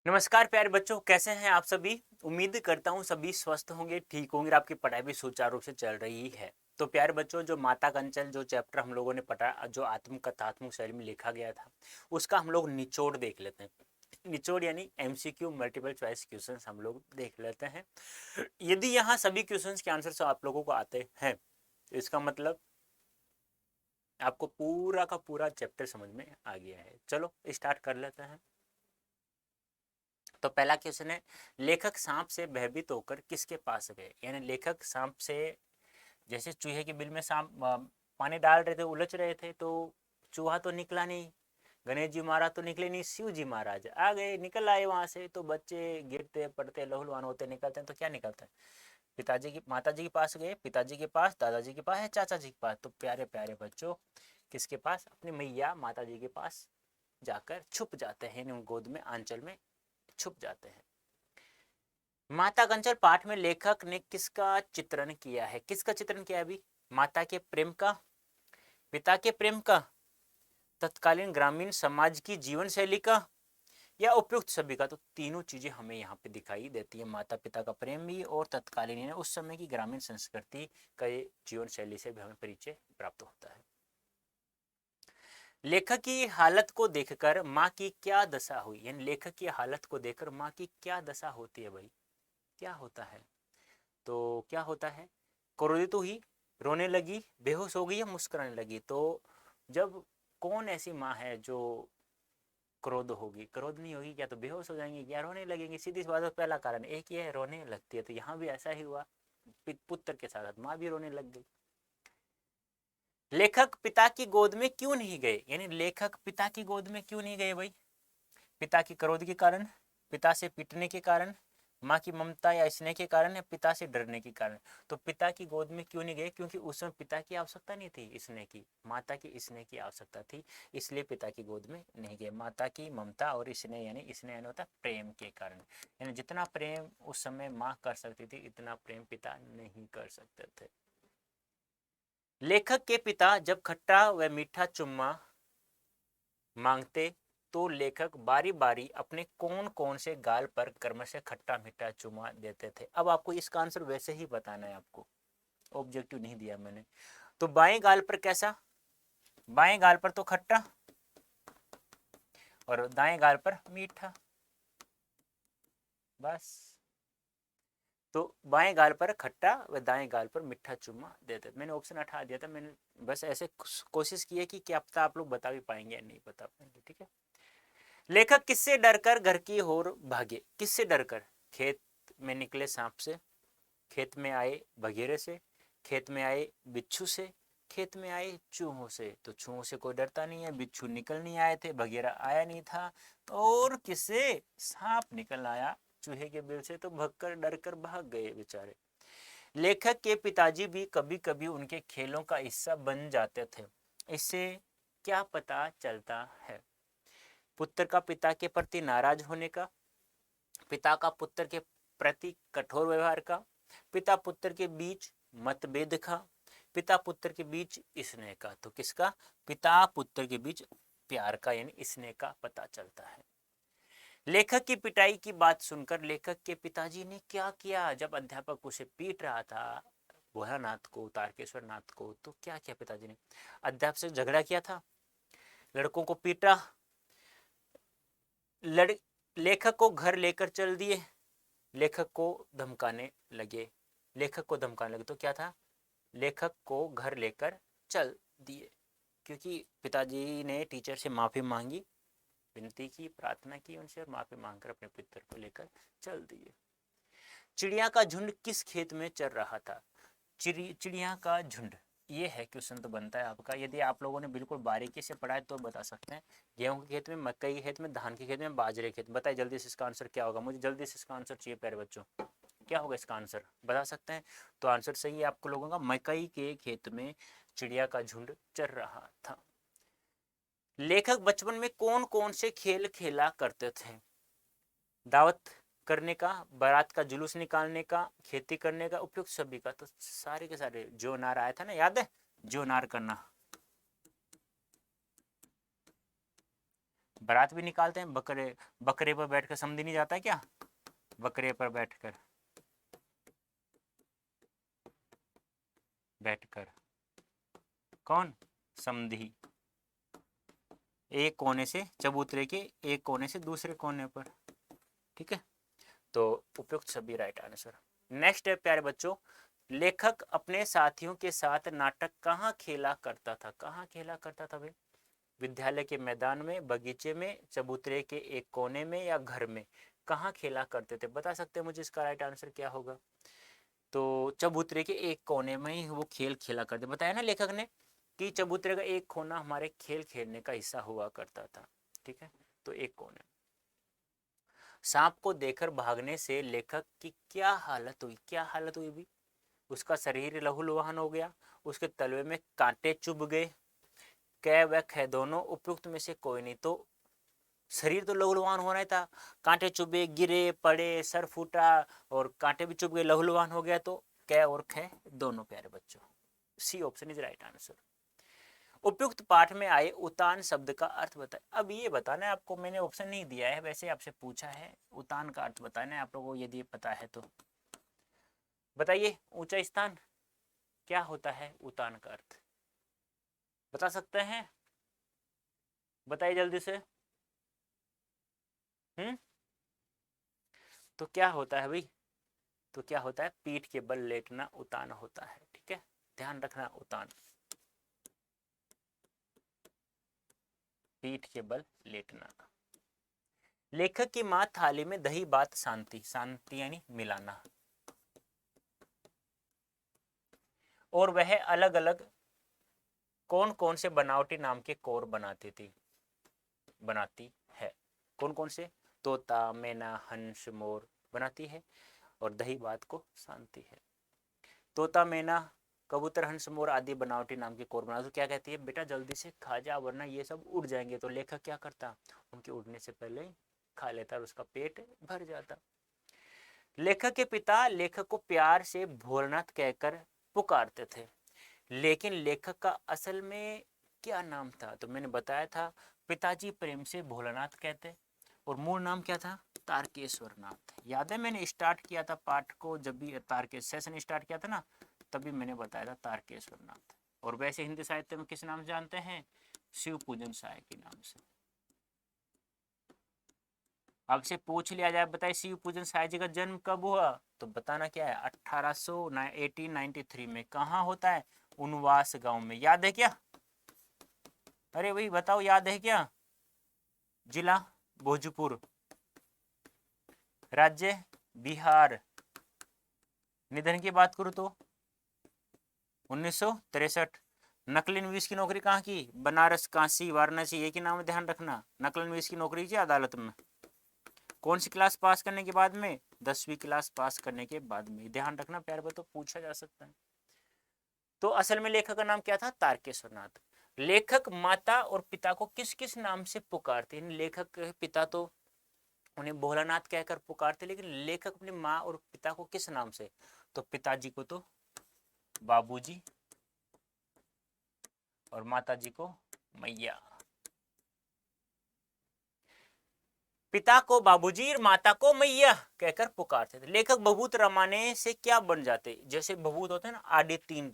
नमस्कार प्यारे बच्चों, कैसे हैं आप सभी। उम्मीद करता हूँ सभी स्वस्थ होंगे, ठीक होंगे और आपकी पढ़ाई भी सुचारू रूप से चल रही है। तो प्यारे बच्चों, जो माता कंचन जो चैप्टर हम लोगों ने पढ़ा, जो आत्मकथात्मक शैली में लिखा गया था, उसका हम लोग निचोड़ देख लेते हैं। निचोड़ यानी एमसीक्यू मल्टीपल चॉइस क्वेश्चंस हम लोग देख लेते हैं। यदि यहाँ सभी क्वेश्चंस के आंसर आप लोगों को आते हैं तो इसका मतलब आपको पूरा का पूरा चैप्टर समझ में आ गया है। चलो स्टार्ट कर लेते हैं। तो पहला क्वेश्चन है, लेखक सांप से भयभीत होकर किसके पास गए। यानी लेखक सांप से, जैसे चूहे के बिल में सांप पानी डाल रहे थे, उलझ रहे थे, तो चूहा तो निकला नहीं, गणेश जी महाराज तो निकले नहीं, शिव जी महाराज आ गए, निकल आए वहां से। तो बच्चे गिरते पड़ते लहूलुहान होते निकलते हैं, तो क्या निकलता है, पिताजी की माता जी के पास गए, पिताजी के पास, दादाजी के पास है, चाचा जी के पास। तो प्यारे प्यारे बच्चों, किसके पास, अपनी मैया माता जी के पास जाकर छुप जाते हैं, उन गोद में आंचल में छुप जाते हैं। माता कंचन पाठ में लेखक ने किसका चित्रण किया है। किसका चित्रण किया है अभी, माता के प्रेम का, पिता के प्रेम का, तत्कालीन ग्रामीण समाज की जीवन शैली का, या उपयुक्त सभी का। तो तीनों चीजें हमें यहाँ पे दिखाई देती है, माता पिता का प्रेम भी और तत्कालीन उस समय की ग्रामीण संस्कृति का जीवन शैली से भी हमें परिचय प्राप्त होता है। लेखक की हालत को देखकर माँ की क्या दशा हुई। यानी लेखक की हालत को देखकर माँ की क्या दशा होती है भाई, क्या होता है। तो क्या होता है, क्रोधित हुई, रोने लगी, बेहोश हो गई या मुस्कुराने लगी। तो जब कौन ऐसी माँ है जो क्रोध होगी, क्रोध नहीं होगी, क्या तो बेहोश हो जाएंगी या रोने लगेंगी। सीधी सी बात है, पहला कारण एक ही है, रोने लगती है। तो यहाँ भी ऐसा ही हुआ, पुत्र के साथ माँ भी रोने लग गई। लेखक पिता की गोद में क्यों नहीं गए। यानी लेखक पिता की गोद में क्यों नहीं गए भाई, पिता की क्रोध के कारण, पिता से पीटने के कारण, माँ की ममता या स्नेह के कारण, या पिता से डरने के कारण। तो पिता की गोद में क्यों नहीं गए, क्योंकि उस समय पिता की आवश्यकता नहीं थी स्नेह की, माता की स्नेह की आवश्यकता थी, इसलिए पिता की गोद में नहीं गए। माता की ममता और स्नेह, यानी स्नेह होता है प्रेम के कारण। यानी जितना प्रेम उस समय माँ कर सकती थी, इतना प्रेम पिता नहीं कर सकते थे। लेखक के पिता जब खट्टा व मीठा चुम्मा मांगते तो लेखक बारी बारी अपने कौन कौन से गाल पर क्रमशः खट्टा मीठा चुमा देते थे। अब आपको इसका आंसर वैसे ही बताना है, आपको ऑब्जेक्टिव नहीं दिया मैंने। तो बाएं गाल पर कैसा, बाएं गाल पर तो खट्टा और दाएं गाल पर मीठा, बस। तो बाएं गाल पर खट्टा व दाएं गाल पर मीठा चुम्मा देते। मैंने ऑप्शन हटा दिया था, मैंने बस ऐसे कोशिश की है कि क्या पता आप लोग बता भी पाएंगे या नहीं बता पाएंगे। ठीक है, लेखक किससे डरकर घर की ओर भागे। किससे डरकर, खेत में निकले सांप से, खेत में आए बघेरे से, खेत में आए बिच्छू से, खेत में आए चूहों से। तो चूहों से कोई डरता नहीं है, बिच्छू निकल नहीं आए थे, बघेरा आया नहीं था, तो और किससे, सांप निकल आया चूहे के बिल से, तो भगकर डरकर भाग गए बेचारे। लेखक के पिताजी भी कभी कभी उनके खेलों का हिस्सा बन जाते थे। इससे क्या पता चलता है, पुत्र का पिता के प्रति नाराज होने का, पिता का पुत्र के प्रति कठोर व्यवहार का, पिता पुत्र के बीच मतभेद का, पिता पुत्र के बीच स्नेह का। तो किसका, पिता पुत्र के बीच प्यार का यानी स्नेह का पता चलता है। लेखक की पिटाई की बात सुनकर लेखक के पिताजी ने क्या किया। जब अध्यापक उसे पीट रहा था, भोलानाथ को, तारकेश्वर नाथ को, तो क्या किया पिताजी ने, अध्यापक से झगड़ा किया था, लड़कों को पीटा, लड़ लेखक को घर लेकर चल दिए, लेखक को धमकाने लगे, लेखक को धमकाने लगे। तो क्या था, लेखक को घर लेकर चल दिए, क्योंकि पिताजी ने टीचर से माफी मांगी, विनती की, प्रार्थना की उनसे, और माफी मांगकर अपने पुत्र को लेकर चल दिए। चिड़िया का झुंड किस खेत में चल रहा था। चिड़िया का झुंड, ये है क्वेश्चन तो बनता है आपका। यदि आप लोगों ने बिल्कुल बारीकी से पढ़ा है तो बता सकते हैं। गेहूं के खेत में, मकई के खेत में, धान के खेत में, बाजरे के खेत में। बताइए जल्दी से इसका आंसर क्या होगा, मुझे जल्दी से इसका आंसर चाहिए प्यारे बच्चों। क्या होगा इसका आंसर, बता सकते हैं। तो आंसर सही है आपको लोगों का, मकई के खेत में चिड़िया का झुंड चल रहा था। लेखक बचपन में कौन कौन से खेल खेला करते थे। दावत करने का, बारात का जुलूस निकालने का, खेती करने का, उपयुक्त सभी का। तो सारे के सारे, जो नार आया था ना, याद है, जो नार करना, बारात भी निकालते हैं, बकरे बकरे पर बैठकर समधी नहीं जाता है क्या, बकरे पर बैठकर बैठकर कौन, समधी, एक कोने से चबूतरे के एक कोने से दूसरे कोने पर, ठीक है। तो उपयुक्त सभी राइट आंसर। नेक्स्ट है प्यारे बच्चों, लेखक अपने साथियों के साथ नाटक कहाँ खेला करता था, कहाँ खेला करता था भाई, विद्यालय के मैदान में, बगीचे में, चबूतरे के एक कोने में या घर में, कहाँ खेला करते थे, बता सकते हैं मुझे इसका राइट आंसर क्या होगा। तो चबूतरे के एक कोने में ही वो खेल खेला करते, बताया ना लेखक ने कि चबूतरे का एक कोना हमारे खेल खेलने का हिस्सा हुआ करता था, ठीक है। तो एक कोने, सांप को देखकर भागने से लेखक की क्या हालत हुई, क्या हालत हुई भी, उसका शरीर लहूलुहान हो गया, उसके तलवे में कांटे चुभ गए, कै व ख दोनों उपयुक्त में से कोई नहीं। तो शरीर तो लहूलुहान हो रहा था, कांटे चुभे, गिरे पड़े, सर फूटा और कांटे भी चुभ गए, लहूलुहान हो गया, तो कै और ख दोनों प्यारे बच्चों, C option is right answer. उपयुक्त पाठ में आए उतान शब्द का अर्थ बताए। अब ये बताना है आपको, मैंने ऑप्शन नहीं दिया है, वैसे आपसे पूछा है, उतान का अर्थ बताना है आप लोगों को, यदि पता है तो बताइए। ऊंचा स्थान क्या होता है, उतान का अर्थ बता सकते हैं, बताइए जल्दी से। तो क्या होता है भाई, तो क्या होता है, पीठ के बल लेटना उतान होता है, ठीक है, ध्यान रखना, उतान पीठ के बल लेटना। लेखक की माँ थाली में दही बात शांति, शांति यानी मिलाना, और वह अलग अलग कौन कौन से बनावटी नाम के कोर बनाती थी, बनाती है, कौन कौन से, तोता, मैना, हंस, मोर बनाती है, और दही बात को शांति है। तोता, मैना, कबूतर, हंस, मोर आदि बनावटी नाम के कोर बना, तो क्या कहती है, बेटा जल्दी से खा जा वरना ये सब उड़ जाएंगे। तो लेखक क्या करता, उनके उड़ने से पहले खा लेता और उसका पेट भर जाता। लेखक के पिता लेखक को प्यार से भोलानाथ कहकर पुकारते थे, लेकिन लेखक का असल में क्या नाम था, तो मैंने बताया था, पिताजी प्रेम से भोलानाथ कहते, और मूल नाम क्या था, तारकेश्वर नाथ। याद है मैंने स्टार्ट किया था पाठ को, जब भी तारकेश सेशन स्टार्ट किया था ना, तभी मैंने बताया था तारकेश्वर नाथ। और वैसे हिंदी साहित्य में किस नाम से जानते हैं, शिव पूजन साय के नाम से। आपसे पूछ लिया जाए, बताइए शिव पूजन साय जी का जन्म कब हुआ, तो बताना क्या है, 1893 में। कहाँ होता है, उनवास गांव में। याद है क्या, अरे भाई बताओ, याद है क्या, जिला भोजपुर, राज्य बिहार, निधन की बात करूं तो 1963। नकली निवेश की नौकरी कहाँ की, बनारस, काशी, वाराणसी, एक ही नाम ध्यान रखना। नकली निवेश की नौकरी की अदालत में, कौन सी क्लास पास करने के बाद में, 10वीं क्लास पास करने के बाद में, ध्यान रखना प्यार बतो, पूछा जा सकता है। तो असल में लेखक का नाम क्या था, तारकेश्वर नाथ। लेखक माता और पिता को किस किस नाम से पुकारते हैं, लेखक के पिता तो उन्हें भोलानाथ कहकर पुकारते, लेकिन लेखक अपनी माँ और पिता को किस नाम से, तो पिताजी को तो बाबूजी और माताजी को मैया। पिता को बाबूजी और माता को मैया कहकर पुकारते थे। लेखक भभूत रमाने से क्या बन जाते, जैसे भभूत होते हैं ना, आडे 3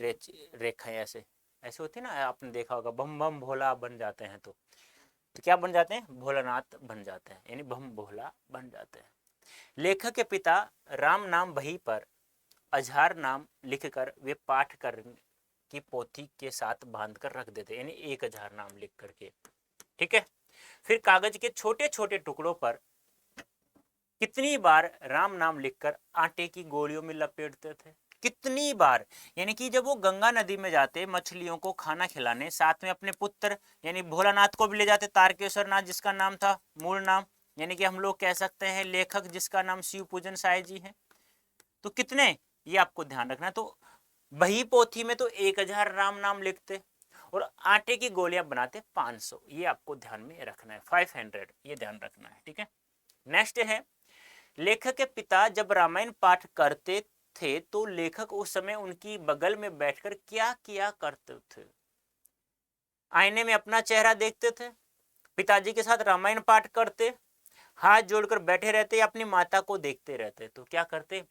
रेखाएं ऐसे ऐसे होती है ना, आपने देखा होगा, बम बम भोला बन जाते हैं, तो क्या बन जाते हैं, भोलानाथ बन जाते हैं, यानी बम भोला बन जाते हैं। लेखक के पिता राम नाम बही पर अजहार नाम लिखकर वे पाठ कर की पोथी के साथ बांध कर रख देते, यानी 1000 नाम लिख करके, ठीक है। फिर कागज के छोटे छोटे टुकड़ों पर कितनी बार राम नाम लिखकर आटे की गोलियों में लपेटते थे, कितनी बार, यानी कि जब वो गंगा नदी में जाते मछलियों को खाना खिलाने, साथ में अपने पुत्र यानी भोलानाथ को भी ले जाते, तारकेश्वर नाथ जिसका नाम था मूल नाम, यानी कि हम लोग कह सकते हैं लेखक जिसका नाम शिव पूजन साय जी है। तो कितने, ये आपको ध्यान रखना। तो बही पोथी में तो 1000 राम नाम लिखते और आटे की गोलियां बनाते 500, ये आपको ध्यान में रखना है, 500 ये ध्यान रखना है, ठीक है। नेक्स्ट है, लेखक के पिता जब रामायण पाठ करते थे तो लेखक उस समय उनकी बगल में बैठकर क्या किया करते थे, आईने में अपना चेहरा देखते थे, पिताजी के साथ रामायण पाठ करते, हाथ जोड़कर बैठे रहते, अपनी माता को देखते रहते। तो क्या करते,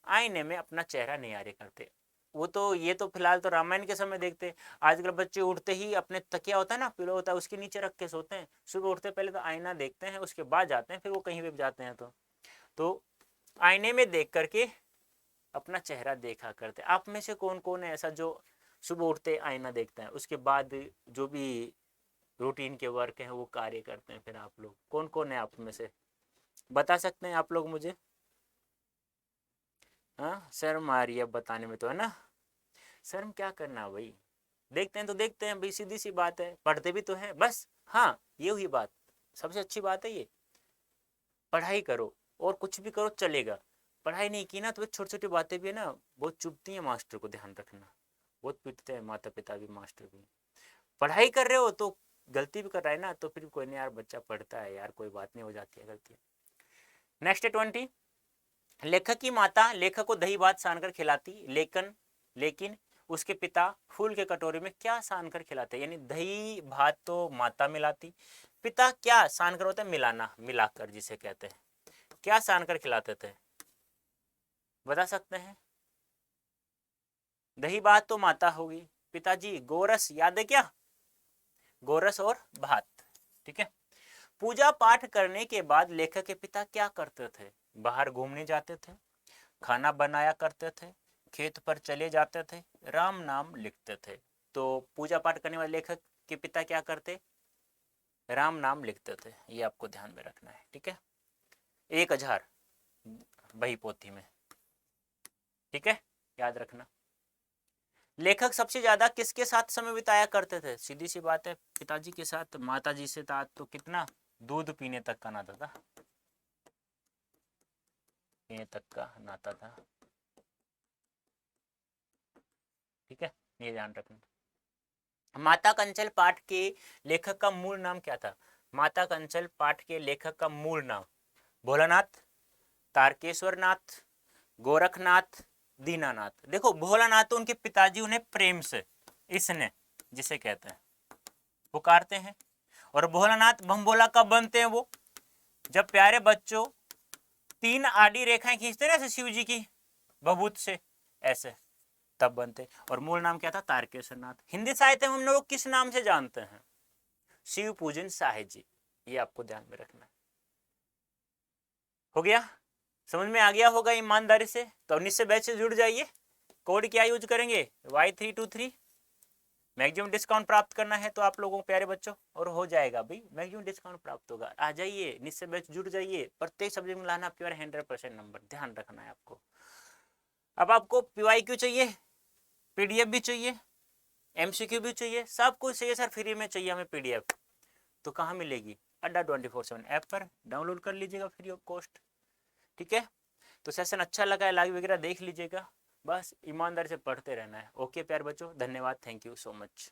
आईने में अपना चेहरा निहारे करते। वो तो ये तो फिलहाल तो रामायण के समय देखते। आजकल बच्चे उठते ही अपने तकिया होता है ना, पिलो होता है, उसके नीचे रख के सोते हैं। सुबह उठते पहले तो आईना देखते हैं, उसके बाद जाते हैं, फिर वो कहीं भी जाते हैं तो आईने में देख करके अपना चेहरा देखा करते। आप में से कौन कौन है ऐसा जो सुबह उठते आईना देखता है, उसके बाद जो भी रूटीन के वर्क हैं वो कार्य करते हैं? फिर आप लोग कौन कौन है आप में से, बता सकते हैं आप लोग मुझे? हाँ, शर्म आ रही है बताने में तो, है ना? शर्म क्या करना भाई, देखते हैं तो देखते हैं भाई, सीधी सी बात है, पढ़ते भी तो हैं बस। हाँ, ये हुई बात, सबसे अच्छी बात है ये, पढ़ाई करो और कुछ भी करो चलेगा। पढ़ाई नहीं की ना तो छोटी छोटी बातें भी है ना बहुत चुभती हैं मास्टर को, ध्यान रखना, बहुत पीटते हैं माता पिता भी, मास्टर भी। पढ़ाई कर रहे हो तो गलती भी कर रहा है ना तो फिर कोई नहीं यार, बच्चा पढ़ता है यार, कोई बात नहीं, हो जाती है गलती। नेक्स्ट 20, लेखक की माता लेखक को दही भात सानकर खिलाती, लेकिन लेकिन उसके पिता फूल के कटोरे में क्या सानकर खिलाते? यानी दही भात तो माता मिलाती, पिता क्या सानकर होता है, मिलाना, मिलाकर जिसे कहते हैं, क्या सानकर खिलाते थे? बता सकते हैं? दही भात तो माता होगी, पिताजी गोरस याद है क्या, गोरस और भात, ठीक है। पूजा पाठ करने के बाद लेखक के पिता क्या करते थे? बाहर घूमने जाते थे, खाना बनाया करते थे, खेत पर चले जाते थे, राम नाम लिखते थे। तो पूजा पाठ करने वाले लेखक के पिता क्या करते? राम नाम लिखते थे, ये आपको ध्यान में रखना है, ठीक है। 1000 बही पोथी में, ठीक है, याद रखना। लेखक सबसे ज्यादा किसके साथ समय बिताया करते थे? सीधी सी बात है, पिताजी के साथ। माताजी से था तो कितना, दूध पीने तक का नाता था, पीने तक का नाता था, ठीक है, ये ध्यान रखना। माता कंचल पाठ के लेखक का मूल नाम क्या था? माता कंचल पाठ के लेखक का मूल नाम भोलानाथ, तारकेश्वर नाथ, गोरखनाथ, दीनानाथ। देखो भोलानाथ तो उनके पिताजी उन्हें प्रेम से इसने जिसे कहते हैं पुकारते हैं, और भोलानाथ भंभोला कब बनते हैं? वो जब प्यारे बच्चों 3 आड़ी रेखाएं खींचते ना ऐसे शिव जी की भभूत से, ऐसे तब बनते। और मूल नाम क्या था? तारकेश्वर नाथ। हिंदी साहित्य में हम लोग किस नाम से जानते हैं? शिव पूजन साहे जी, ये आपको ध्यान में रखना है। हो गया, समझ में आ गया होगा ईमानदारी से? तो 19 से बैच से जुड़ जाइए। कोड क्या यूज करेंगे? Y323। मैक्सिमम डिस्काउंट प्राप्त करना है तो आप लोगों को प्यारे बच्चों, और हो जाएगा भाई, मैक्सिमम डिस्काउंट प्राप्त होगा। आ जाइए, निश्चय बैच जुड़ जाइए। प्रत्येक सब्जेक्ट में लाना प्योर 100% नंबर, ध्यान रखना है आपको। अब आपको PYQ चाहिए, PDF भी चाहिए, MCQ भी चाहिए, सब कुछ चाहिए सर, फ्री में चाहिए हमें PDF। तो कहाँ मिलेगी? अड्डा 24/7 ऐप पर डाउनलोड कर लीजिएगा फ्री ऑफ कॉस्ट, ठीक है। तो सेशन अच्छा लगा है, लाइव वगैरह देख लीजिएगा, बस ईमानदारी से पढ़ते रहना है। ओके प्यारे बच्चों, धन्यवाद, थैंक यू सो मच।